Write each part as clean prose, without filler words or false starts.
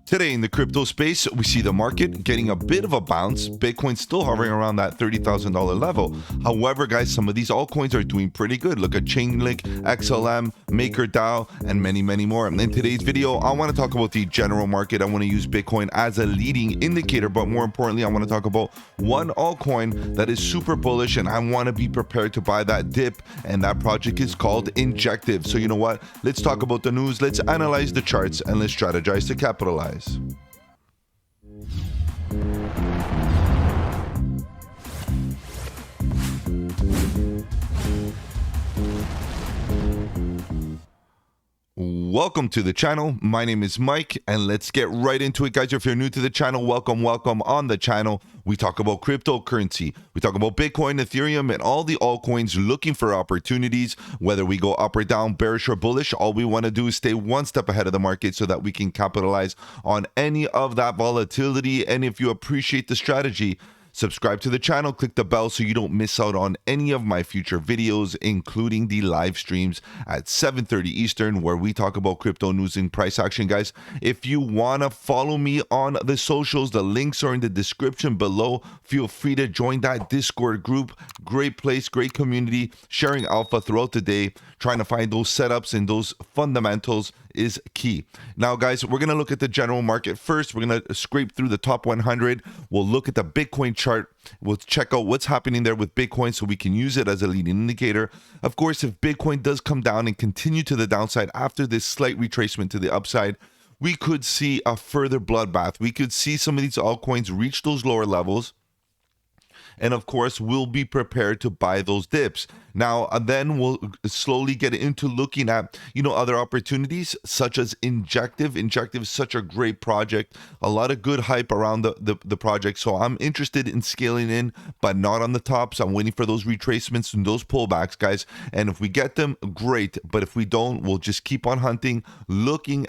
Today in the crypto space, we see the market getting a bit of a bounce. Bitcoin still hovering around that $30,000 level. However, guys, some of these altcoins are doing pretty good. Look at Chainlink, XLM, MakerDAO, and many, many more. In today's video, I want to talk about the general market. I want to use Bitcoin as a leading indicator, but more importantly, I want to talk about one altcoin that is super bullish, and I want to be prepared to buy that dip, and that project is called Injective. So you know what? Let's talk about the news, let's analyze the charts, and let's strategize to capitalize. Welcome to the channel. My name is Mike, and let's get right into it, guys. If you're new to the channel, welcome on the channel. We talk about cryptocurrency, we talk about Bitcoin, Ethereum, and all the altcoins, looking for opportunities. Whether we go up or down, bearish or bullish, all we want to do is stay one step ahead of the market so that we can capitalize on any of that volatility. And if you appreciate the strategy, subscribe to the channel, click the bell so you don't miss out on any of my future videos, including the live streams at 7:30 Eastern, where we talk about crypto news and price action. Guys, if you want to follow me on the socials, the links are in the description below. Feel free to join that Discord group. Great place, great community, sharing alpha throughout the day, trying to find those setups and those fundamentals is key. Now, guys, we're going to look at the general market first. We're going to scrape through the top 100. We'll look at the Bitcoin chart. We'll check out what's happening there with Bitcoin so we can use it as a leading indicator. Of course, if Bitcoin does come down and continue to the downside after this slight retracement to the upside, we could see a further bloodbath. We could see some of these altcoins reach those lower levels. And of course, we'll be prepared to buy those dips. Now, then we'll slowly get into looking at, other opportunities such as Injective. Injective is such a great project. A lot of good hype around the project. So I'm interested in scaling in, but not on the tops. I'm waiting for those retracements and those pullbacks, guys. And if we get them, great. But if we don't, we'll just keep on hunting, looking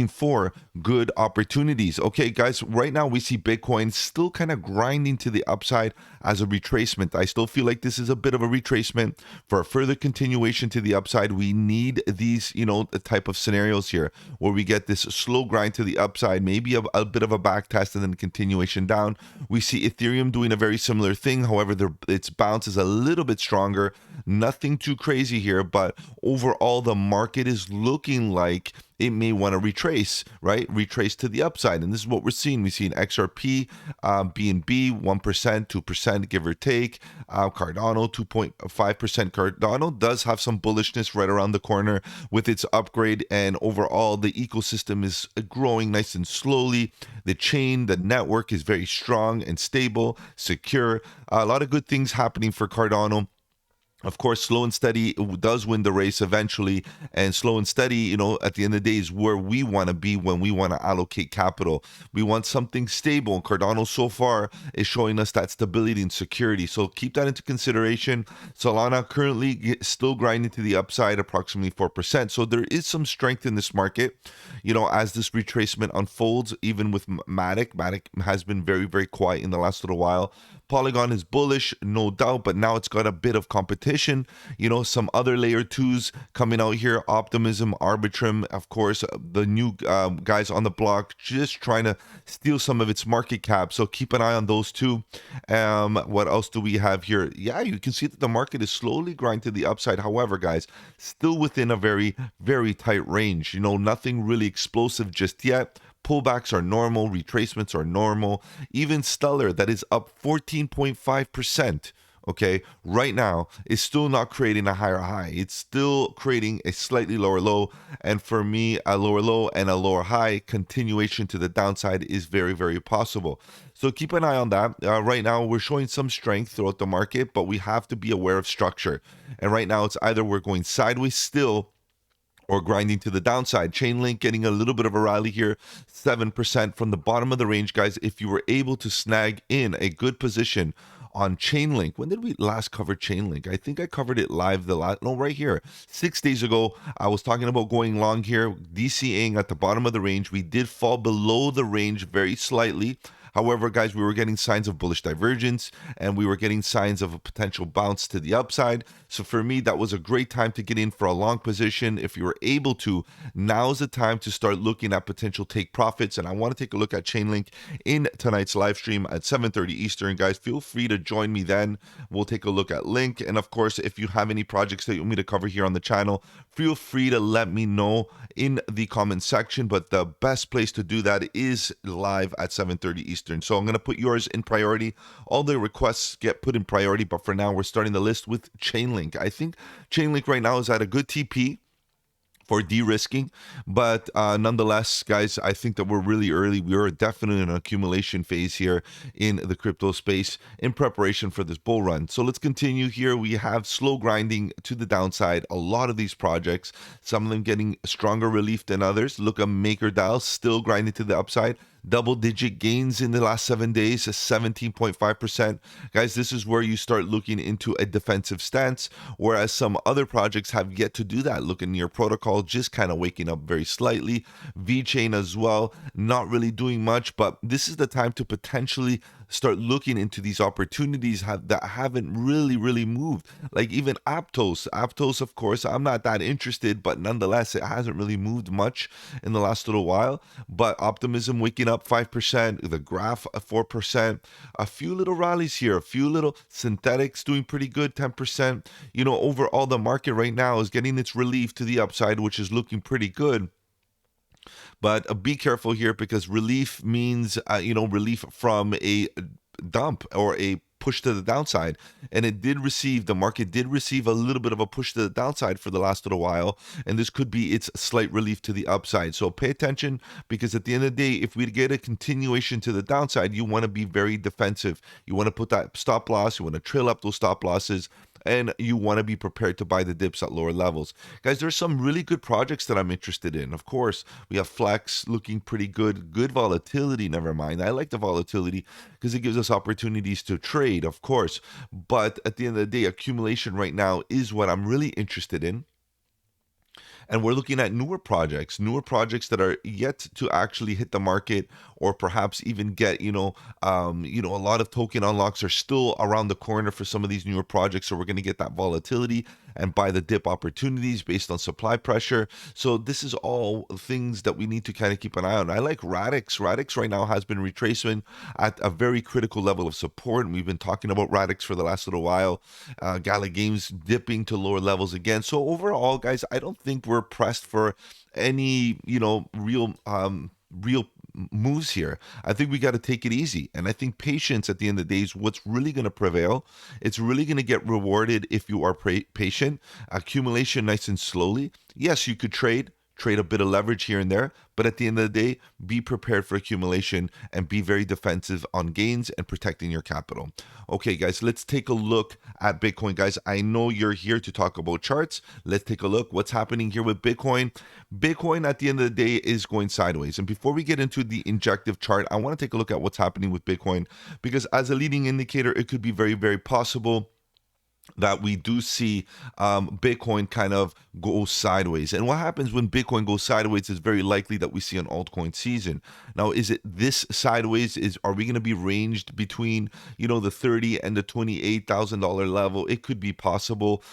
for good opportunities. Okay, guys, right now we see Bitcoin still kind of grinding to the upside as a retracement. I still feel like this is a bit of a retracement. For a further continuation to the upside, we need these, the type of scenarios here where we get this slow grind to the upside, maybe a bit of a back test and then continuation down. We see Ethereum doing a very similar thing. However, its bounce is a little bit stronger. Nothing too crazy here, but overall, the market is looking like it may want to retrace, right? Retrace to the upside. And this is what we're seeing. We see an XRP, BNB, 1%, 2%, give or take. Cardano, 2.5%. Cardano does have some bullishness right around the corner with its upgrade. And overall, the ecosystem is growing nice and slowly. The chain, the network is very strong and stable, secure. A lot of good things happening for Cardano. Of course, slow and steady does win the race eventually, and slow and steady, at the end of the day is where we want to be when we want to allocate capital. We want something stable, and Cardano so far is showing us that stability and security. So keep that into consideration. Solana currently still grinding to the upside, approximately 4%. So there is some strength in this market, as this retracement unfolds, even with Matic. Matic has been very, very quiet in the last little while. Polygon is bullish, no doubt, but now it's got a bit of competition. Some other layer twos coming out here, Optimism, Arbitrum, of course, the new guys on the block, just trying to steal some of its market cap. So keep an eye on those two. What else do we have here? Yeah, you can see that the market is slowly grinding to the upside. However, guys, still within a very, very tight range. Nothing really explosive just yet. Pullbacks are normal, retracements are normal. Even Stellar, that is up 14.5%, okay, right now, is still not creating a higher high. It's still creating a slightly lower low. And for me, a lower low and a lower high continuation to the downside is very, very possible. So keep an eye on that. Right now, we're showing some strength throughout the market, but we have to be aware of structure. And right now, it's either we're going sideways still or grinding to the downside. Chainlink getting a little bit of a rally here, 7% from the bottom of the range, guys. If you were able to snag in a good position on Chainlink, when did we last cover Chainlink? I think I covered it live right here, 6 days ago. I was talking about going long here, DCAing at the bottom of the range. We did fall below the range very slightly. However, guys, we were getting signs of bullish divergence and we were getting signs of a potential bounce to the upside. So for me, that was a great time to get in for a long position. If you were able to, now's the time to start looking at potential take profits. And I want to take a look at Chainlink in tonight's live stream at 7:30 Eastern. Guys, feel free to join me then. We'll take a look at Link. And of course, if you have any projects that you want me to cover here on the channel, feel free to let me know in the comment section. But the best place to do that is live at 7:30 Eastern. So I'm going to put yours in priority. All the requests get put in priority, but for now, we're starting the list with Chainlink. I think Chainlink right now is at a good TP for de-risking, but nonetheless, guys, I think that we're really early. We are definitely in an accumulation phase here in the crypto space in preparation for this bull run. So let's continue here. We have slow grinding to the downside. A lot of these projects, some of them getting stronger relief than others. Look at MakerDAO still grinding to the upside. Double-digit gains in the last 7 days, 17.5%. Guys, this is where you start looking into a defensive stance, whereas some other projects have yet to do that. Look at Near Protocol, just kind of waking up very slightly. VeChain as well, not really doing much, but this is the time to potentially start looking into these opportunities that haven't really moved. Like even Aptos, of course, I'm not that interested, but nonetheless, it hasn't really moved much in the last little while. But Optimism waking up 5%, the Graph 4%, a few little rallies here, a few little Synthetics doing pretty good, 10%. You know, overall, the market right now is getting its relief to the upside, which is looking pretty good. But be careful here because relief means, relief from a dump or a push to the downside. And the market did receive a little bit of a push to the downside for the last little while. And this could be its slight relief to the upside. So pay attention because at the end of the day, if we get a continuation to the downside, you want to be very defensive. You want to put that stop loss. You want to trail up those stop losses. And you want to be prepared to buy the dips at lower levels. Guys, there's some really good projects that I'm interested in. Of course, we have Flex looking pretty good. Good volatility, never mind. I like the volatility because it gives us opportunities to trade, of course. But at the end of the day, accumulation right now is what I'm really interested in. And we're looking at newer projects that are yet to actually hit the market or perhaps even get, a lot of token unlocks are still around the corner for some of these newer projects. So we're going to get that volatility and buy the dip opportunities based on supply pressure. So this is all things that we need to kind of keep an eye on. I like Radix. Radix right now has been retracing at a very critical level of support. And we've been talking about Radix for the last little while. Gala Games dipping to lower levels again. So overall, guys, I don't think we're pressed for any, real moves here. I think we got to take it easy. And I think patience at the end of the day is what's really going to prevail. It's really going to get rewarded if you are patient. Accumulation nice and slowly. Yes, you could trade a bit of leverage here and there, but at the end of the day, be prepared for accumulation and be very defensive on gains and protecting your capital. Okay, guys, let's take a look at Bitcoin. Guys, I know you're here to talk about charts. Let's take a look what's happening here with Bitcoin. Bitcoin at the end of the day is going sideways. And before we get into the Injective chart, I want to take a look at what's happening with Bitcoin because as a leading indicator, it could be very possible that we do see Bitcoin kind of go sideways. And what happens when Bitcoin goes sideways is very likely that we see an altcoin season. Now, is it this sideways? Are we going to be ranged between, the $30,000 and the $28,000 level? It could be possible.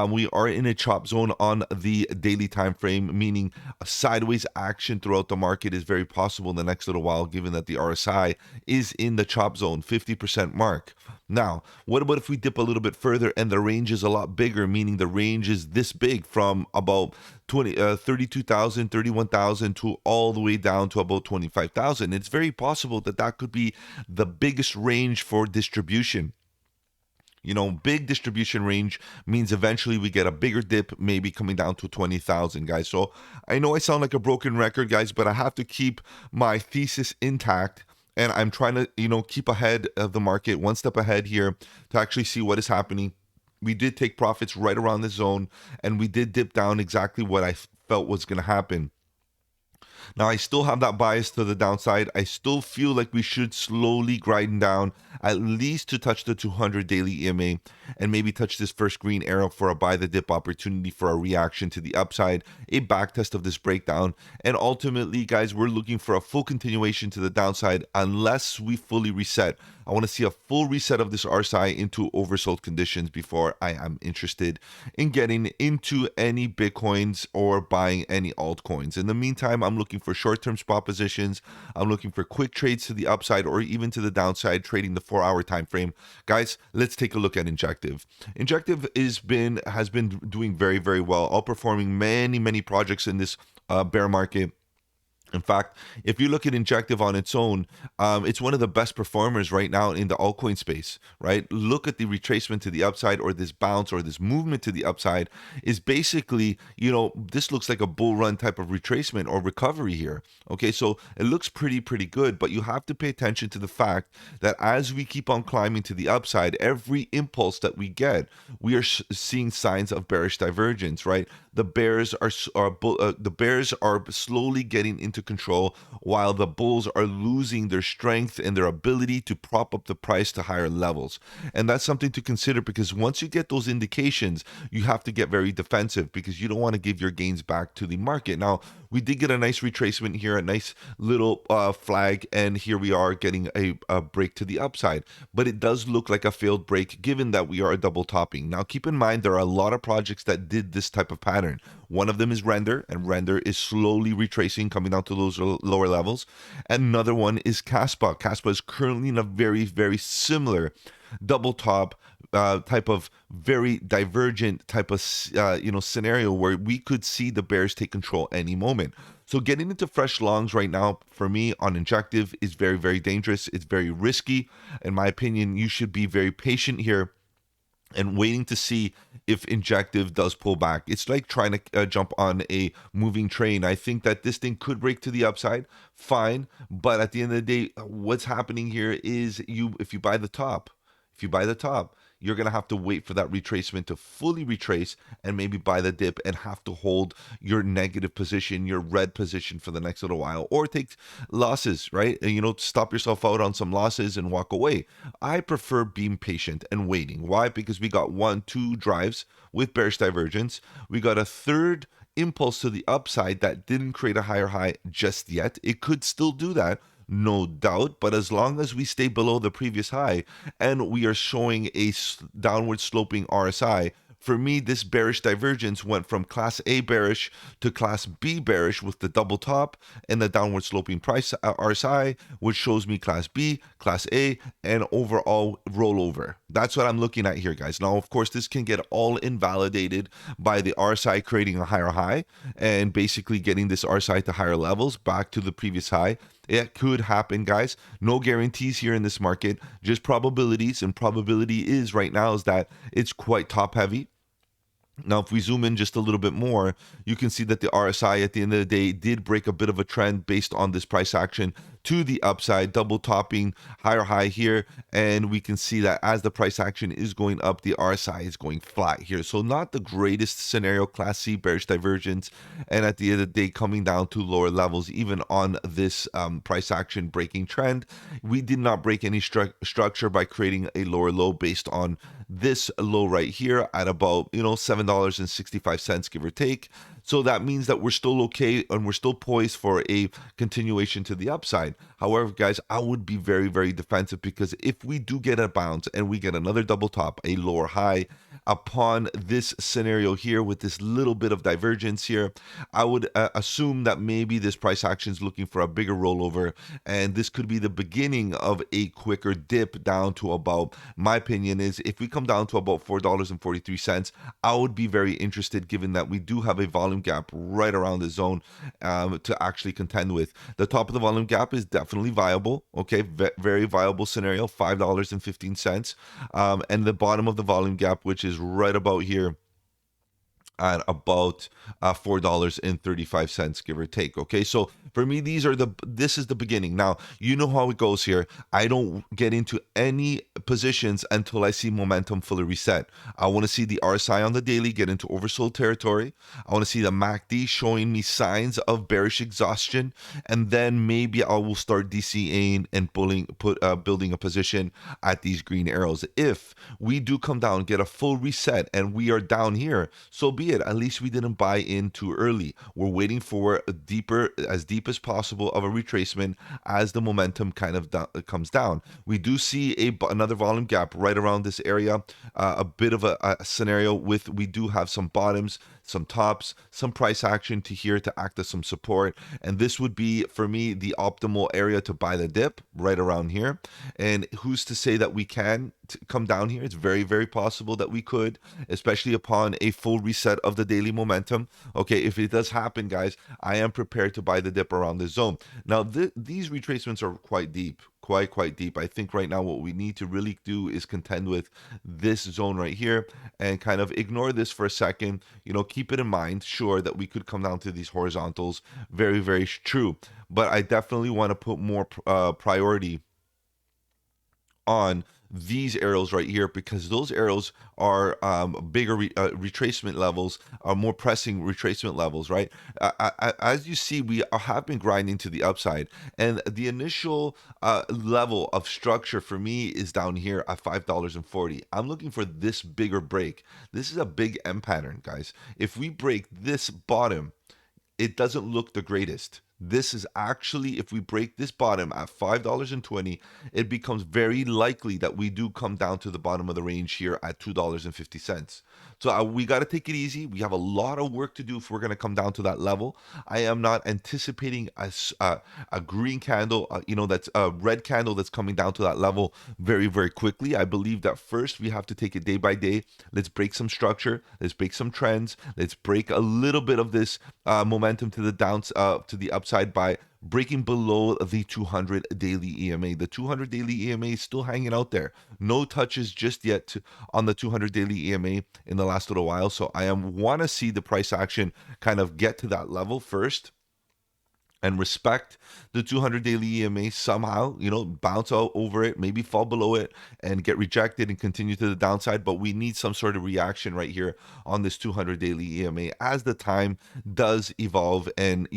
We are in a chop zone on the daily time frame, meaning a sideways action throughout the market is very possible in the next little while, given that the RSI is in the chop zone, 50% mark. Now, what about if we dip a little bit further and the range is a lot bigger, meaning the range is this big from about 32,000, 31,000 to all the way down to about 25,000? It's very possible that could be the biggest range for distribution. Big distribution range means eventually we get a bigger dip, maybe coming down to 20,000, guys. So I know I sound like a broken record, guys, but I have to keep my thesis intact. And I'm trying to, keep ahead of the market, one step ahead here to actually see what is happening. We did take profits right around this zone, and we did dip down exactly what I felt was going to happen. Now, I still have that bias to the downside. I still feel like we should slowly grind down at least to touch the 200 daily EMA and maybe touch this first green arrow for a buy the dip opportunity for a reaction to the upside, a backtest of this breakdown. And ultimately, guys, we're looking for a full continuation to the downside unless we fully reset. I want to see a full reset of this RSI into oversold conditions before I am interested in getting into any Bitcoins or buying any altcoins. In the meantime, I'm looking for short-term spot positions. I'm looking for quick trades to the upside or even to the downside, trading the 4-hour time frame. Guys, let's take a look at Injective. Injective has been doing very, very well, outperforming many projects in this bear market. In fact, if you look at Injective on its own, it's one of the best performers right now in the altcoin space, right? Look at the retracement to the upside, or this bounce or this movement to the upside is basically, this looks like a bull run type of retracement or recovery here. Okay, so it looks pretty good, but you have to pay attention to the fact that as we keep on climbing to the upside, every impulse that we get, we are seeing signs of bearish divergence, right? The bears are slowly getting into control, while the bulls are losing their strength and their ability to prop up the price to higher levels. And that's something to consider, because once you get those indications, you have to get very defensive, because you don't want to give your gains back to the market. Now, we did get a nice retracement here, a nice little flag, and here we are getting a break to the upside. But it does look like a failed break, given that we are double topping. Now, keep in mind, there are a lot of projects that did this type of pattern. One of them is Render, and Render is slowly retracing, coming down to those lower levels. Another one is Kaspa. Kaspa is currently in a very similar double top type of very divergent type of scenario, where we could see the bears take control any moment. So getting into fresh longs right now for me on Injective is very dangerous. It's very risky. In my opinion, you should be very patient here and waiting to see if Injective does pull back. It's like trying to jump on a moving train. I think that this thing could break to the upside, fine, but at the end of the day, what's happening here is if you buy the top, you're going to have to wait for that retracement to fully retrace and maybe buy the dip and have to hold your negative position, your red position for the next little while, or take losses, right? And, stop yourself out on some losses and walk away. I prefer being patient and waiting. Why? Because we got 2 drives with bearish divergence. We got a third impulse to the upside that didn't create a higher high just yet. It could still do that, no doubt, but as long as we stay below the previous high and we are showing a downward sloping RSI, for me, this bearish divergence went from class A bearish to class B bearish with the double top and the downward sloping price RSI, which shows me class B, class A, and overall rollover. That's what I'm looking at here, guys. Now, of course, this can get all invalidated by the RSI creating a higher high and basically getting this RSI to higher levels back to the previous high. It could happen, guys. No guarantees here in this market, just probabilities. And probability is right now is that it's quite top heavy. Now, if we zoom in just a little bit more, you can see that the RSI at the end of the day did break a bit of a trend based on this price action to the upside, double topping higher high here. And we can see that as the price action is going up, the RSI is going flat here. So not the greatest scenario, class C bearish divergence. And at the end of the day, coming down to lower levels, even on this price action breaking trend. We did not break any structure by creating a lower low based on this low right here at about, $7.65, give or take. So that means that we're still okay and we're still poised for a continuation to the upside. However, guys, I would be very defensive, because if we do get a bounce and we get another double top, a lower high upon this scenario here with this little bit of divergence here, I would assume that maybe this price action is looking for a bigger rollover, and this could be the beginning of a quicker dip down to about, my opinion is, if we come down to about $4.43, I would be very interested, given that we do have a volume gap right around the zone to actually contend with. The top of the volume gap is definitely viable, okay, very viable scenario, $5.15, and the bottom of the volume gap, which is right about here, at about $4.35, give or take. Okay, so for me, this is the beginning. Now you know how it goes here. I don't get into any positions until I see momentum fully reset. I want to see the RSI on the daily get into oversold territory. I want to see the MACD showing me signs of bearish exhaustion, and then maybe I will start DCAing and building a position at these green arrows. If we do come down, get a full reset, and we are down here, so be it. At least we didn't buy in too early. We're waiting for as deep as possible of a retracement as the momentum kind of comes down. We do see another volume gap right around this area. A bit of a scenario with we do have some bottoms, some tops, some price action to here to act as some support. And this would be, for me, the optimal area to buy the dip right around here. And who's to say that we can come down here? It's very, very possible that we could, especially upon a full reset of the daily momentum. Okay, if it does happen, guys, I am prepared to buy the dip around this zone. Now, these retracements are quite deep. Quite deep. I think right now what we need to really do is contend with this zone right here and kind of ignore this for a second. Keep it in mind, sure, that we could come down to these horizontals. Very, very true. But I definitely want to put more priority on these arrows right here, because those arrows are bigger retracement levels, are more pressing retracement levels, right? As you see, we have been grinding to the upside, and the initial level of structure for me is down here at $5.40. I'm looking for this bigger break. This is a big M pattern, guys. If we break this bottom, it doesn't look the greatest. This is actually, if we break this bottom at $5.20, it becomes very likely that we do come down to the bottom of the range here at $2.50. So we got to take it easy. We have a lot of work to do if we're going to come down to that level. I am not anticipating a green candle, that's a red candle that's coming down to that level very, very quickly. I believe that first we have to take it day by day. Let's break some structure. Let's break some trends. Let's break a little bit of this momentum to the upside by breaking below the 200 daily EMA. The 200 daily EMA is still hanging out there. No touches just yet on the 200 daily EMA in the last little while. So I want to see the price action kind of get to that level first and respect the 200 daily EMA somehow, bounce out over it, maybe fall below it and get rejected and continue to the downside. But we need some sort of reaction right here on this 200 daily EMA as the time does evolve and,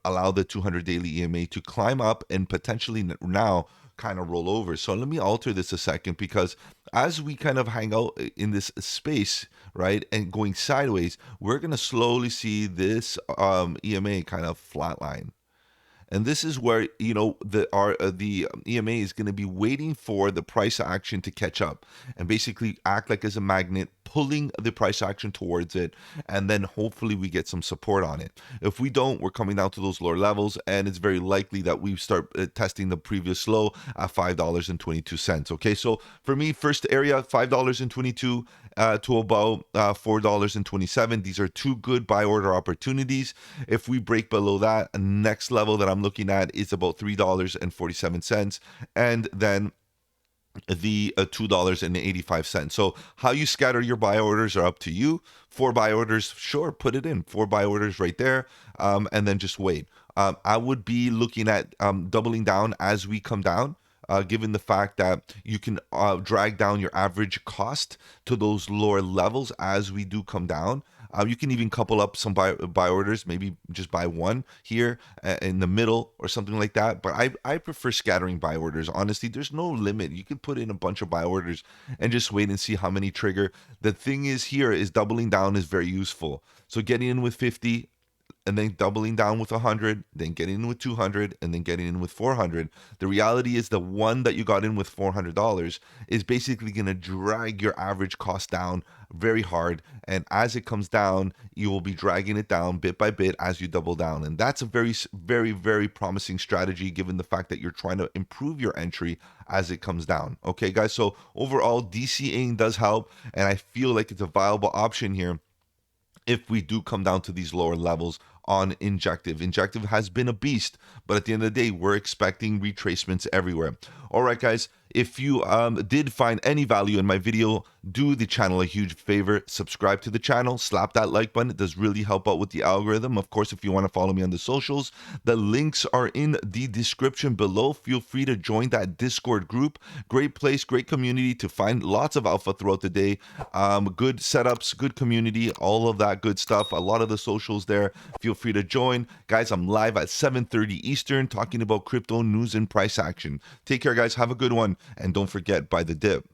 allow the 200 daily EMA to climb up and potentially now kind of roll over. So let me alter this a second, because as we kind of hang out in this space, right, and going sideways, we're going to slowly see this EMA kind of flatline. And this is where the EMA is going to be waiting for the price action to catch up and basically act like as a magnet, pulling the price action towards it, and then hopefully we get some support on it. If we don't, we're coming down to those lower levels, and it's very likely that we start testing the previous low at $5.22. Okay, so for me, first area $5.22 to about $4.27. These are two good buy order opportunities. If we break below that, next level that I'm looking at is about $3.47, and then the $2.85. So how you scatter your buy orders are up to you. 4 buy orders, sure, put it in 4 buy orders right there, and then just wait. I would be looking at doubling down as we come down. Given the fact that you can drag down your average cost to those lower levels as we do come down. You can even couple up some buy orders, maybe just buy one here in the middle or something like that. But I prefer scattering buy orders. Honestly, there's no limit. You can put in a bunch of buy orders and just wait and see how many trigger. The thing is here is doubling down is very useful. So getting in with 50, and then doubling down with 100, then getting in with 200, and then getting in with 400. The reality is the one that you got in with $400 is basically going to drag your average cost down very hard. And as it comes down, you will be dragging it down bit by bit as you double down. And that's a very, very, very promising strategy given the fact that you're trying to improve your entry as it comes down. Okay, guys, so overall, DCAing does help, and I feel like it's a viable option here if we do come down to these lower levels on Injective. Injective has been a beast, but at the end of the day, we're expecting retracements everywhere. All right, guys, if you did find any value in my video, do the channel a huge favor. Subscribe to the channel, slap that like button. It does really help out with the algorithm. Of course, if you want to follow me on the socials, the links are in the description below. Feel free to join that Discord group. Great place, great community to find lots of alpha throughout the day. Good setups, good community, all of that good stuff. A lot of the socials there. Feel free to join. Guys, I'm live at 7:30 Eastern talking about crypto news and price action. Take care, guys. Have a good one. And don't forget, buy the dip.